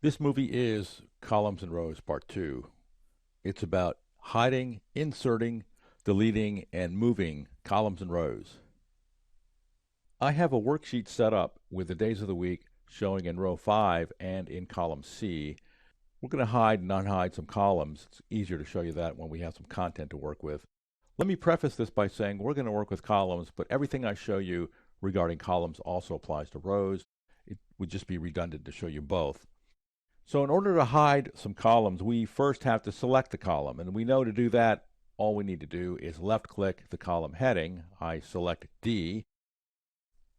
This movie is Columns and Rows Part 2. It's about hiding, inserting, deleting, and moving columns and rows. I have a worksheet set up with the days of the week showing in row 5 and in column C. We're going to hide and unhide some columns. It's easier to show you that when we have some content to work with. Let me preface this by saying we're going to work with columns, but everything I show you regarding columns also applies to rows. It would just be redundant to show you both. So in order to hide some columns, we first have to select the column. And we know to do that, all we need to do is left-click the column heading. I select D.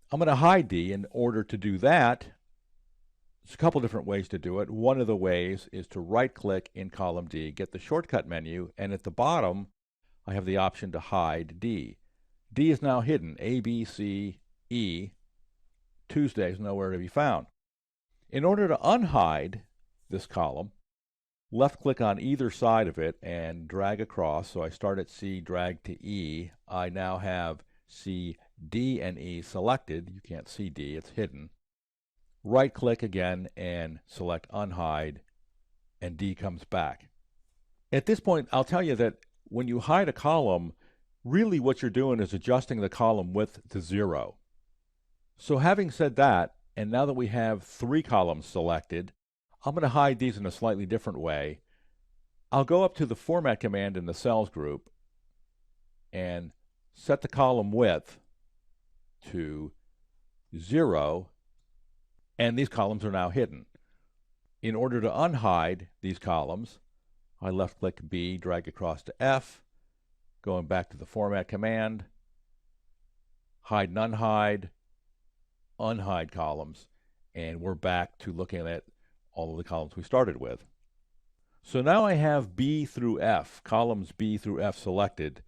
I'm going to hide D. In order to do that, there's a couple different ways to do it. One of the ways is to right-click in column D, get the shortcut menu, and at the bottom, I have the option to hide D. D is now hidden. A, B, C, E. Tuesday is nowhere to be found. In order to unhide this column, left-click on either side of it and drag across. So I start at C, drag to E. I now have C, D, and E selected. You can't see D, it's hidden. Right-click again and select Unhide, and D comes back. At this point, I'll tell you that when you hide a column, really what you're doing is adjusting the column width to 0. So having said that, and now that we have 3 columns selected, I'm going to hide these in a slightly different way. I'll go up to the Format command in the Cells group and set the column width to 0, and these columns are now hidden. In order to unhide these columns, I left-click B, drag across to F, going back to the Format command, hide and unhide columns, and we're back to looking at all of the columns we started with. So now I have B through F, columns B through F selected.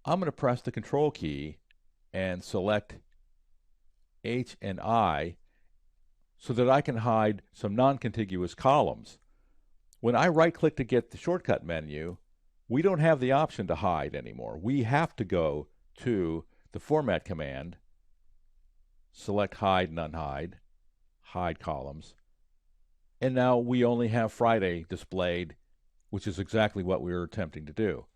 I'm going to press the Control key and select H and I so that I can hide some non-contiguous columns. When I right-click to get the shortcut menu, we don't have the option to hide anymore. We have to go to the Format command, select Hide and Unhide, hide columns, and now we only have Friday displayed, which is exactly what we were attempting to do.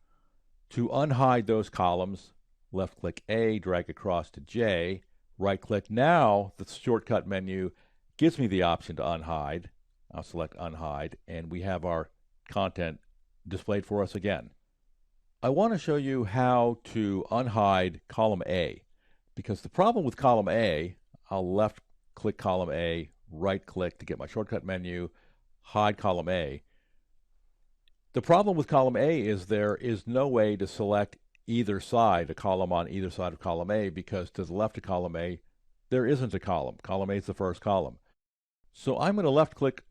To unhide those columns, left-click A, drag across to J, right-click. Now the shortcut menu gives me the option to unhide. I'll select Unhide, and we have our content displayed for us again. I want to show you how to unhide column A, because the problem with column A, I'll left-click column A, right-click to get my shortcut menu, hide column A. The problem with column A is there is no way to select either side, a column on either side of column A, because to the left of column A, there isn't a column. Column A is the first column. So I'm going to left-click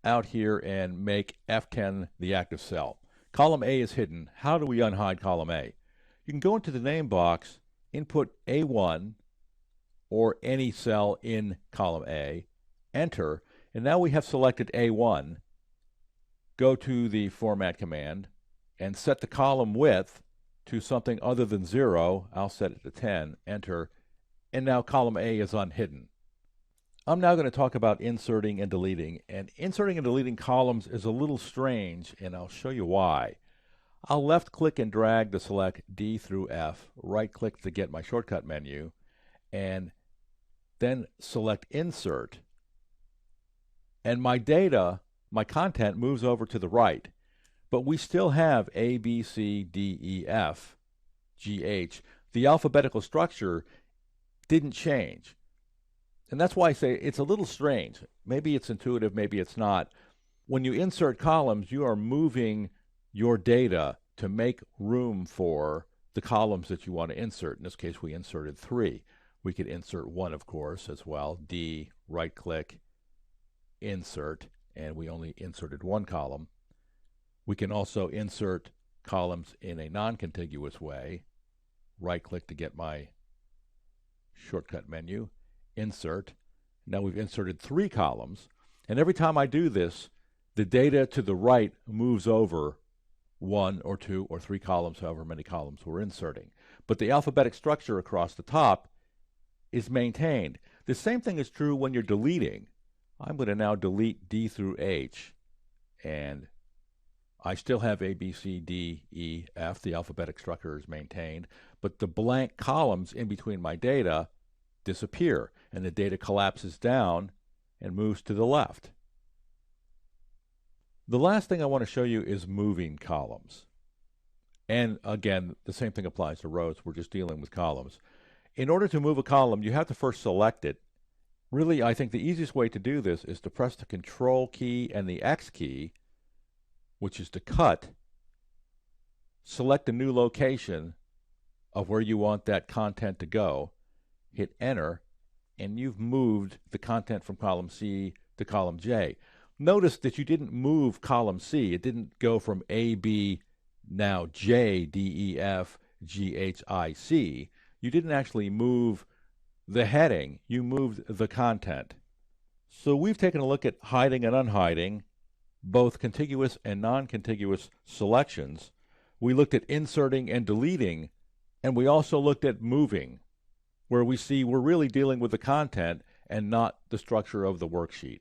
out here and make F10 the active cell. Column A is hidden. How do we unhide column A? You can go into the name box, input A1 or any cell in column A, enter, and now we have selected A1. Go to the Format command and set the column width to something other than 0. I'll set it to 10, enter, and now column A is unhidden. I'm now going to talk about inserting and deleting, and inserting and deleting columns is a little strange, and I'll show you why. I'll left-click and drag to select D through F, right-click to get my shortcut menu, and then select Insert. And my data, my content, moves over to the right. But we still have A, B, C, D, E, F, G, H. The alphabetical structure didn't change. And that's why I say it's a little strange. Maybe it's intuitive, maybe it's not. When you insert columns, you are moving your data to make room for the columns that you want to insert. In this case, we inserted 3. We could insert 1, of course, as well. D, right-click, insert, and we only inserted 1 column. We can also insert columns in a non-contiguous way. Right-click to get my shortcut menu, insert. Now we've inserted 3 columns, and every time I do this, the data to the right moves over 1 or 2 or 3 columns, however many columns we're inserting. But the alphabetic structure across the top is maintained. The same thing is true when you're deleting. I'm going to now delete D through H, and I still have A, B, C, D, E, F. The alphabetic structure is maintained, but the blank columns in between my data disappear, and the data collapses down and moves to the left. The last thing I want to show you is moving columns. And again, the same thing applies to rows. We're just dealing with columns. In order to move a column, you have to first select it. Really, I think the easiest way to do this is to press the Control key and the X key, which is to cut, select a new location of where you want that content to go, hit Enter, and you've moved the content from column C to column J. Notice that you didn't move column C. It didn't go from A, B, now J, D, E, F, G, H, I, C. You didn't actually move the heading. You moved the content. So we've taken a look at hiding and unhiding, both contiguous and non-contiguous selections. We looked at inserting and deleting, and we also looked at moving, where we see we're really dealing with the content and not the structure of the worksheet.